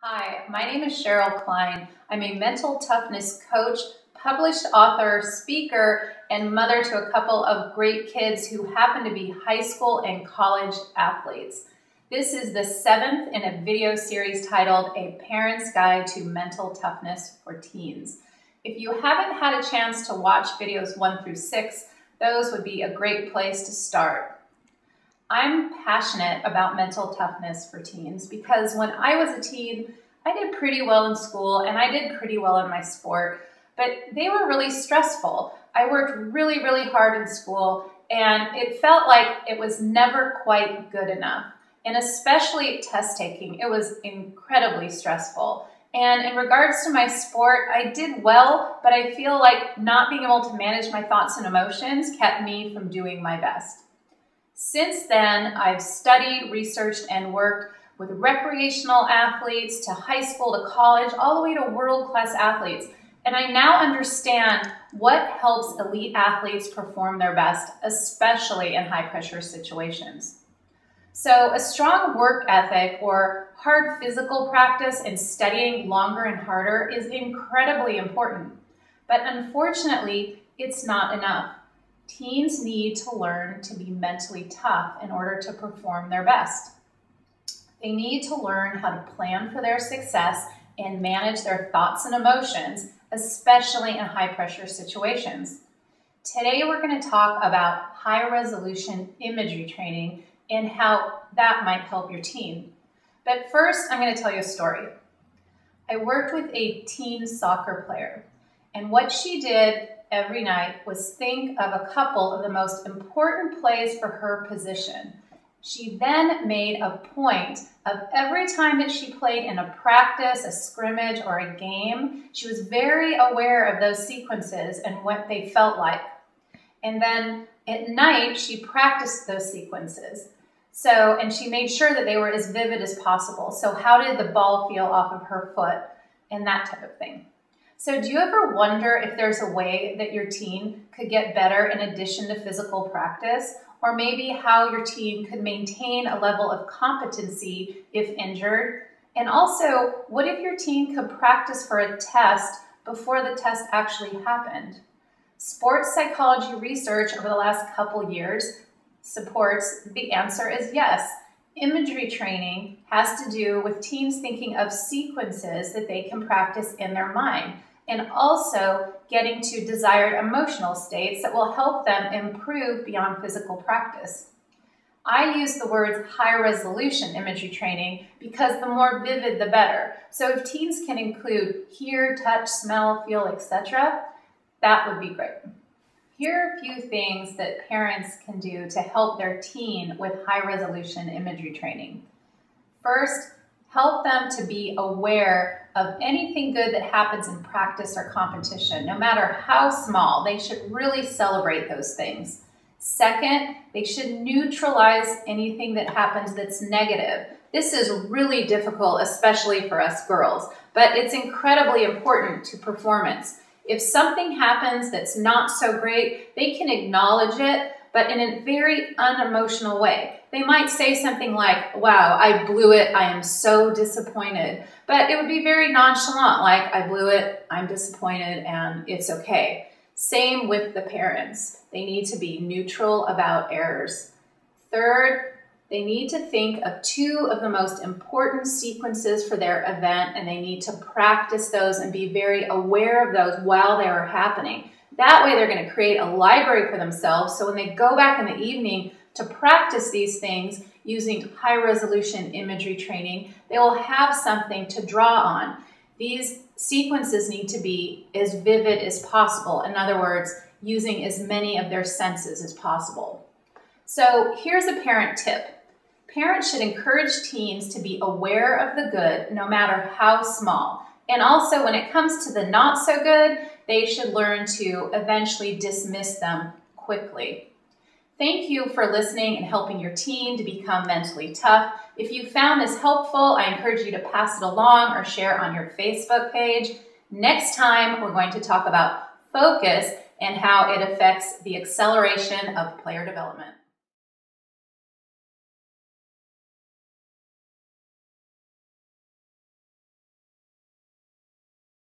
Hi, my name is Sheryl Kline. I'm a mental toughness coach, published author, speaker, and mother to a couple of great kids who happen to be high school and college athletes. This is the 7th in a video series titled A Parent's Guide to Mental Toughness for Teens. If you haven't had a chance to watch videos 1 through 6, those would be a great place to start. I'm passionate about mental toughness for teens because when I was a teen, I did pretty well in school and I did pretty well in my sport, but they were really stressful. I worked really, really hard in school and it felt like it was never quite good enough. And especially test taking, it was incredibly stressful. And in regards to my sport, I did well, but I feel like not being able to manage my thoughts and emotions kept me from doing my best. Since then, I've studied, researched, and worked with recreational athletes to high school to college, all the way to world-class athletes. And I now understand what helps elite athletes perform their best, especially in high-pressure situations. So a strong work ethic or hard physical practice and studying longer and harder is incredibly important. But unfortunately, it's not enough. Teens need to learn to be mentally tough in order to perform their best. They need to learn how to plan for their success and manage their thoughts and emotions, especially in high-pressure situations. Today, we're going to talk about high-resolution imagery training and how that might help your teen. But first, I'm going to tell you a story. I worked with a teen soccer player, and what she did every night was think of a couple of the most important plays for her position. She then made a point of every time that she played in a practice, a scrimmage, or a game, she was very aware of those sequences and what they felt like. And then at night, she practiced those sequences. And she made sure that they were as vivid as possible. So how did the ball feel off of her foot and that type of thing. So do you ever wonder if there's a way that your teen could get better in addition to physical practice? Or maybe how your teen could maintain a level of competency if injured? And also, what if your teen could practice for a test before the test actually happened? Sports psychology research over the last couple years supports the answer is yes. Imagery training has to do with teens thinking of sequences that they can practice in their mind, and also getting to desired emotional states that will help them improve beyond physical practice. I use the words high-resolution imagery training because the more vivid, the better. So if teens can include hear, touch, smell, feel, etc., that would be great. Here are a few things that parents can do to help their teen with high-resolution imagery training. First, help them to be aware of anything good that happens in practice or competition, no matter how small. They should really celebrate those things. Second, they should neutralize anything that happens that's negative. This is really difficult, especially for us girls, but it's incredibly important to performance. If something happens that's not so great, they can acknowledge it, but in a very unemotional way. They might say something like, wow, I blew it, I am so disappointed. But it would be very nonchalant, like, I blew it, I'm disappointed, and it's okay. Same with the parents. They need to be neutral about errors. Third, they need to think of 2 of the most important sequences for their event, and they need to practice those and be very aware of those while they are happening. That way they're going to create a library for themselves, so when they go back in the evening to practice these things using high-resolution imagery training, they will have something to draw on. These sequences need to be as vivid as possible. In other words, using as many of their senses as possible. So here's a parent tip. Parents should encourage teens to be aware of the good, no matter how small. And also, when it comes to the not so good, they should learn to eventually dismiss them quickly. Thank you for listening and helping your teen to become mentally tough. If you found this helpful, I encourage you to pass it along or share on your Facebook page. Next time, we're going to talk about focus and how it affects the acceleration of player development.